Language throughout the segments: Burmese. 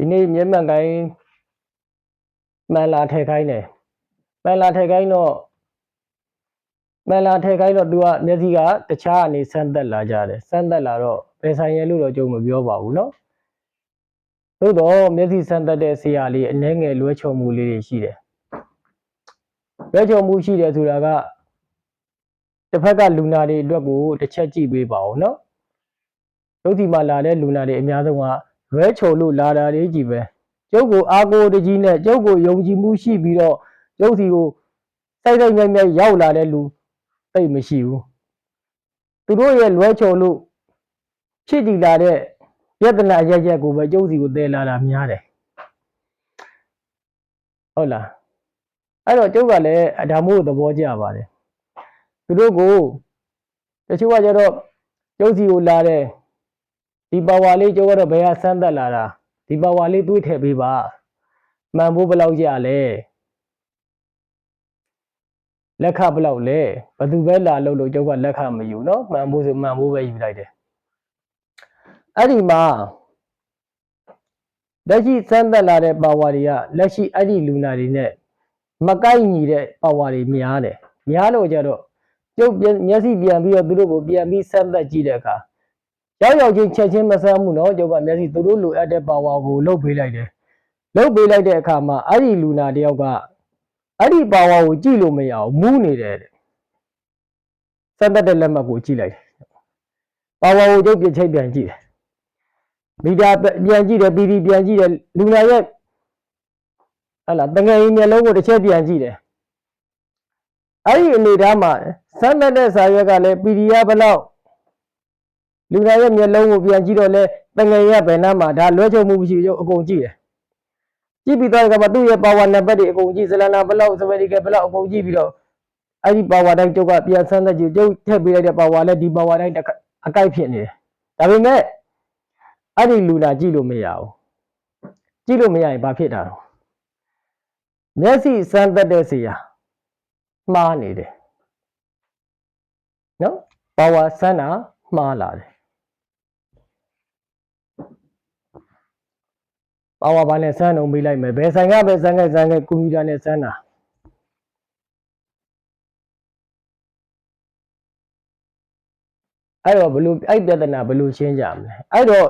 ဒီနေ့မျက်မှန်ကိုင်းမှန်လာထည့်ခိုင်းတယ်မှန်လာထည့်ခိုင်းတော့သူကမျက်စိကတခြားအနေဆန်းသက်လာကြတယ်ဆန်းသက်လာတော့ဘယ်ဆိုင်ရဲလို့တော့ကြုံမပြောပါဘူးเนาะသို့တော့မျက်စိဆန်းသက်တဲ့ဆရာလေးအနှဲငယ်လွဲချော်မှုလေးတွေရှိတယ်လွဲချော်မှုရှိတယ်ဆိုတာကတစ်ဖက်ကလူနာတွေအတွက်ကိုတစ်ချက်ကြည့်ပေးပါဦးเนาะရုပ်ဒီမှာလာတဲ့လူနာတွေအများဆုံးကလွဲချော်လို့လာတာတွေကြီးပဲကျုပ်ကိုအာကိုတကြီးနဲ့ကျုပ်ကိုယုံကြည်မှုရှိပြီးတော့ကျုပ်စီကိုစိုက်မြိုက်ရောက်လာတဲ့လူသိမရှိဘူးသူတို့ရဲ့လွဲချော်လို့ဖြစ်တည်လာတဲ့ပြဿနာရက်ကိုပဲကျုပ်စီကိုတည်လာတာများတယ်ဟုတ်လားအဲ့တော့ကျုပ်ကလည်းဒါမျိုးသဘောကျပါတယ်သူတို့ကိုတချို့ကကျတော့ကျုပ်စီကိုလာတဲ့ဒီပါဝါလေးကျုပ်ကတော့ဘယ်ဟာစမ်းသက်လာတာဒီပါဝါလေးတွေးထည့်ပေးပါမှန်ဖို့ဘယ်လောက်ရလဲလက်ခဘယ်လောက်လဲဘသူပဲလာလို့ကျုပ်ကလက်ခမယူเนาะမှန်ဖို့ဆိုမှန်ဖို့ပဲယူလိုက်တယ်အဲ့ဒီမှာလက်ရှိစမ်းသက်လာတဲ့ပါဝါတွေကလက်ရှိအဲ့ဒီလူနာတွေနဲ့မကိုက်ညီတဲ့ပါဝါတွေများတယ်များလို့ကြတော့ကျုပ်မျက်စိပြန်ပြီးတော့သူတို့ကိုပြန်ပြီးစမ်းသက်ကြည့်တဲ့အခါရောက်ချင်းချက်ချင်းမဆမ်းဘူးเนาะကျုပ်ကမျက်စိသူတို့လိုအပ်တဲ့ပါဝါကိုလှုပ်ပေးလိုက်တယ်လှုပ်ပေးလိုက်တဲ့အခါမှာအဲ့ဒီလူနာတယောက်ကအဲ့ဒီပါဝါကိုကြည့်လို့မရအောင်မူးနေတယ်စမ်းသက်တဲ့လက်မှတ်ကိုကြည့်လိုက်တယ်ပါဝါကိုကျုပ်ပြချိတ်ပြန်ကြည့်တယ်မီတာပြန်ကြည့်တယ်ပီတီပြန်ကြည့်တယ်လူနာရဲ့ဟလာတငယ်ကြီးမျက်လုံးကိုတစ်ချက်ပြန်ကြည့်တယ်အဲ့ဒီအနေထားမှာစမ်းသက်တဲ့စာရွက်ကလည်းပီတီကဘယ်လောက်လူနာရဲ့မျက်လုံးကိုပြန်ကြည့်တော့လဲတငယ်ရဘယ်နှမှာဒါလွဲချော်မှုမရှိရုပ်အကုန်ကြည့်တယ်ကြည့်ပြီးတော့ကမှသူ့ရဲ့ပါဝါနံပါတ်တွေအကုန်ကြည့်ဇလနာဘယ်လောက်စပယ်ဒီကဘယ်လောက်အကုန်ကြည့်ပြီးတော့အဲ့ဒီပါဝါတိုင်းကျုပ်ကပြန်ဆန်းသက်ကြည့်ကျုပ်ထည့်ပေးလိုက်တဲ့ပါဝါလည်းဒီပါဝါတိုင်းအကိုက်ဖြစ်နေတယ်ဒါပေမဲ့အဲ့ဒီလူနာကြည့်လို့မရဘူးကြည့်လို့မရရင်ဘာဖြစ်တာတော့မျက်စိဆန်းသက်တဲ့ဆရာမှားနေတယ်နော်ပါဝါဆန်းတာမှားလာတယ်ပါဝါဘာနဲ့ဆန်းအောင်ပေးလိုက်မယ်ဘယ်ဆိုင်ကပဲဆန်းခဲ့ကွန်ပျူတာနဲ့ဆန်းတာအဲ့တော့ဘလို့အဲ့ပြဿနာဘလို့ရှင်းကြမလဲအဲ့တော့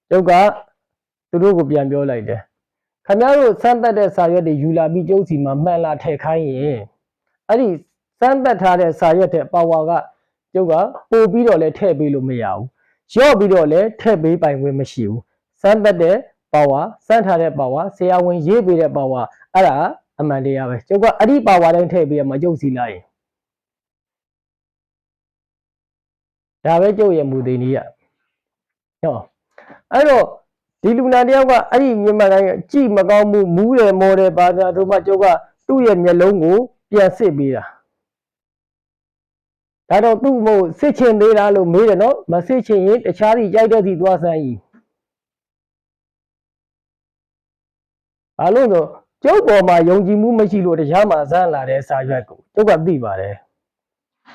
ကျုပ်ကသူတို့ကိုပြန်ပြောလိုက်တယ်ခင်ဗျားတို့စမ်းသပ်တဲ့စာရွက်တွေယူလာပြီးကျုပ်စီမှာမှန်လာထည့်ခိုင်းရင်အဲ့ဒီစမ်းသပ်ထားတဲ့စာရွက်တဲ့ပါဝါကကျုပ်ကပို့ပြီးတော့လဲထည့်ပေးလို့မရဘူးရော့ပြီးတော့လဲထည့်ပေးပိုင်ခွင့်မရှိဘူးစမ်းသပ်တဲ့ပါဝါစမ်းထားတဲ့ပါဝါဆရာဝန်ရေးပေးတဲ့ပါဝါအဲ့ဒါအမှန်တရားပဲကျုပ်ကအဲ့ဒီပါဝါတိုင်းထည့်ပေးရမှာကျုပ်စီလိုက်ရင်ဒါပဲကျုပ်ရဲ့မူသိနည်းရဟောအဲ့တော့ဒီလူနာတယောက်ကအဲ့ဒီမြန်မာတိုင်းကြည့်မကောင်းမှုမူးတယ်မော်တယ်ဘာသာတို့မှကျုပ်ကသူ့ရဲ့မျက်လုံးကိုပြန်စစ်ပေးတာဒါတော့သူ့မို့စစ်ချင်သေးလားလို့မေးတယ်နော်မစစ်ချင်ရင်တခြားစီကြိုက်တဲ့စီသွားဆန်းကြီးဘာလို့ဆိုကျုပ်ပေါ်မှာယုံကြည်မှုမရှိလို့တရားမှာဇန်းလာတဲ့စာရွက်ကိုကျုပ်ကသိပါတယ်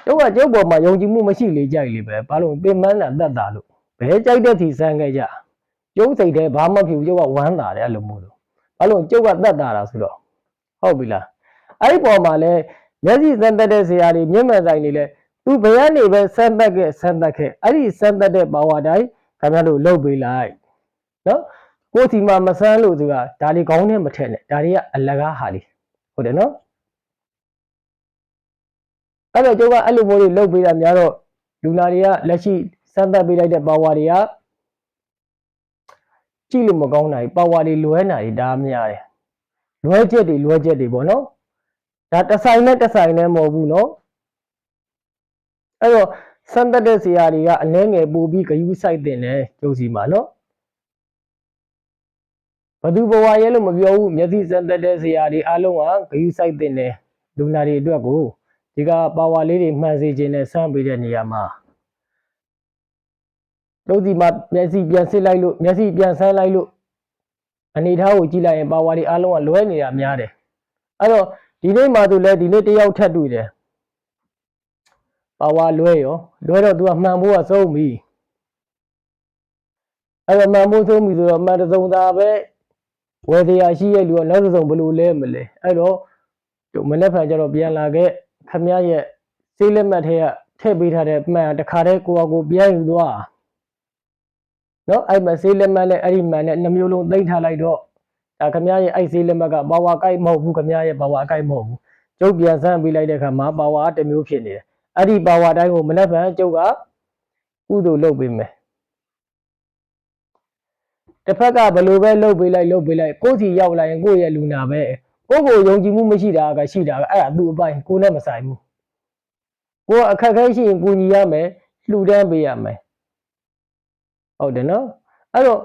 ကျုပ်ပေါ်မှာယုံကြည်မှုမရှိလေကြိုက်လေပဲဘာလို့ပင်မန်းတာတတ်တာလို့ဘယ်ကြိုက်တဲ့စီဆန်းခဲ့ကြကျုပ်စိတ်ထဲဘာမှဖြစ်ဘူးကျုပ်ကဝမ်းသာတယ်အဲ့လိုမျိုးလို့ဘာလို့ကျုပ်ကတတ်တာလားဆိုတော့ဟုတ်ပြီလားအဲ့ဒီပေါ်မှာလဲမျက်စိစမ်းသက်တဲ့ဆရာတွေမျက်မှန်ဆိုင်တွေလဲသူဘယ်ကနေပဲစမ်းသက်ခဲ့အဲ့ဒီစမ်းသက်တဲ့ပါဝါတိုင်းခင်ဗျားတို့လုပ်ပေးလိုက်နော်ကိုယ်စီမှာမဆန်းလို့ဆိုတာဒါလေးခေါင်းနဲ့မထက်နဲ့ဒါတွေကအလကားဟာလေးဟုတ်တယ်နော်အဲ့တော့ကျုပ်ကအဲ့လိုမျိုးတွေလုပ်ပေးတာများတော့လူနာတွေကလက်ရှိစမ်းသက်ပေးလိုက်တဲ့ပါဝါတွေကကြည့်လို့မကောင်းတာကြီးပါဝါတွေလွဲနေတာကြီးဒါများတယ်လွဲချက်တွေပေါ့နော်ဒါတစ်ဆိုင်နဲ့မဟုတ်ဘူးနော်အဲ့တော့စမ်းသက်တဲ့ဆရာတွေကအနှဲငယ်ပို့ပြီးဂရုစိုက်တင်တယ်ကျုပ်စီမှာနော်ဘသူဘဝရဲလို့မပြောဘူးမျက်စိစမ်းသက်တဲ့ဆရာတွေအားလုံးကဂရုစိုက်တင်တယ်လူနာတွေအတွက်ကိုဒီကပါဝါလေးတွေမှန်စေခြင်းနဲ့ဆမ်းပေးတဲ့နေရာမှာကျုပ်စီမှာမျက်စိပြန်စစ်လိုက်လို့မျက်စိပြန်ဆန်းလိုက်လို့အနေထားကိုကြည့်လိုက်ရင်ပါဝါတွေအားလုံးကလွဲနေတာများတယ်အဲ့တော့ဒီနေ့မှသူလဲဒီနေ့တယောက်ထပ်တွေ့တယ်ပါဝါလွဲတော့သူကမှန်ဖို့ကဆုံးပြီအဲ့တော့မှန်ဖို့ဆုံးပြီဆိုတော့မှန်တစုံသာပဲ ဝယ်တရားရှိရဲ့လူကနောက်ဆုံးဘယ်လိုလဲမလဲအဲ့တော့တို့မနေ့ဖန်ကျတော့ပြန်လာခဲ့ခမရဲ့စေးလက်မှတ်ထဲကထည့်ပေးထားတဲ့မှန်တခါတည်းကိုပြန်ယူသွားနော်အဲ့မှာစေးလက်မှတ်နဲ့အဲ့ဒီမှန်နဲ့နှမျိုးလုံးသိမ့်ထားလိုက်တော့ဒါခမရဲ့အဲ့စေးလက်မှတ်ကပါဝါကိုက်မဟုတ်ဘူးခမရဲ့ပါဝါအကိုက်မဟုတ်ဘူးကျုပ်ပြန်ဆန်းပေးလိုက်တဲ့ခါမှာပါဝါတစ်မျိုးဖြစ်နေတယ်အဲ့ဒီပါဝါတိုင်းကိုမနေ့ဖန်ကျုပ်ကကုသိုလ်လုပ်ပေးမယ်တစ်ဖက်ကဘယ်လိုပဲလုပ်ပေးလိုက်ကိုယ်စီရောက်လာရင်ကိုယ့်ရဲ့လူနာပဲကိုယ့်ကိုယုံကြည်မှုမရှိတာကရှိတာကအဲ့ဒါသူ့အပိုင်းကိုယ်နဲ့မဆိုင်ဘူးကိုယ်အခက်ခဲရှိရင်ကူညီရမယ်လှူဒန်းပေးရမယ်ဟုတ်တယ်နော်အဲ့တော့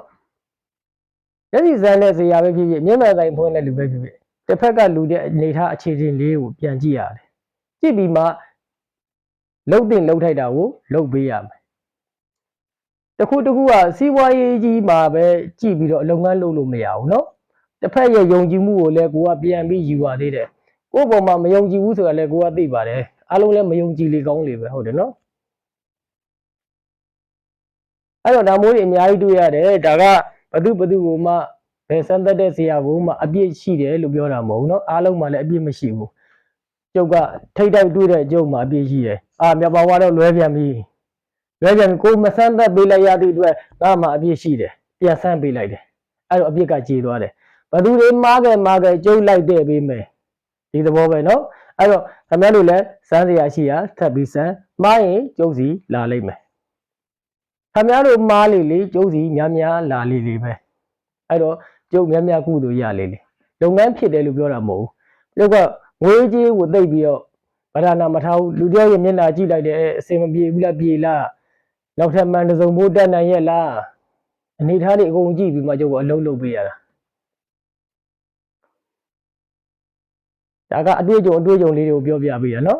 လက်စီစမ်းတဲ့ဇေယျပဲဖြစ်ဖြစ်မျက်မှန်ဆိုင်ဖွင့်တဲ့လူပဲဖြစ်ဖြစ်တစ်ဖက်ကလူတဲ့အနေထားအခြေချင်းလေးကိုပြန်ကြည့်ရတယ်ကြည့်ပြီးမှလှုပ်တင်လှုပ်ထိုက်တာကိုလှုပ်ပေးရမယ်တခုကစီးပွားရေးကြီးမှာပဲကြည့်ပြီးတော့လုပ်ငန်းလုပ်လို့မရဘူးเนาะတစ်ဖက်ရဲ့ယုံကြည်မှုကိုလည်းကိုကပြန်ပြီးယူရသေးတယ်ကိုယ့်ပေါ်မှာမယုံကြည်ဘူးဆိုတာလည်းကိုကသိပါတယ်အားလုံးလည်းမယုံကြည်လေကောင်းလေပဲဟုတ်တယ်เนาะအဲ့တော့ဒါမျိုးတွေအများကြီးတွေ့ရတယ်ဒါကဘသူကိုမှဘယ်စမ်းသက်တဲ့ဇေယျကိုမှအပြည့်ရှိတယ်လို့ပြောတာမဟုတ်เนาะအားလုံးမှလည်းအပြည့်မရှိဘူးကျုပ်ကထိတ်တိုက်တွေ့တဲ့ကျုပ်မှာအပြည့်ရှိတယ်မြတ်ပါဝါတော့လွဲပြန်ပြီကိုမဆန်းသက်ပေးလိုက်ရသည့်အတွက်ငါမှအပြည့်ရှိတယ်ပြန်ဆန်းပေးလိုက်တယ်အဲ့တော့အပြည့်ကကြေသွားတယ်ဘသူတွေမားခဲ့ကျုပ်လိုက်တဲ့ပေးမယ်ဒီသဘောပဲเนาะအဲ့တော့ခင်ဗျားတို့လည်းစမ်းစရာရှိရာထပ်ပြီးစမ်းမားရင်ကျုပ်စီလာလိမ့်မယ်ခင်ဗျားတို့မားလေကျုပ်စီများလာလေပဲအဲ့တော့ကျုပ်များကုသိုလ်ရလေလုပ်ငန်းဖြစ်တယ်လို့ပြောတာမဟုတ်ဘူးကျုပ်ကငွေကြေးကိုသိပ်ပြီးတော့ဗဒနာမထားဘူးလူတယောက်ရဲ့မျက်နှာကြည့်လိုက်တယ်အစင်မပြေဘူးလားပြေလားနောက်ထပ်မှန်တစုံဖို့တက်နိုင်ရဲ့လားအနေထားတွေအကုန်ကြည့်ပြီးမှကျုပ်ကအလုံးလုပ်ပေးရတာဒါကအတွေ့အကြုံလေးတွေကိုပြောပြပေးရနော်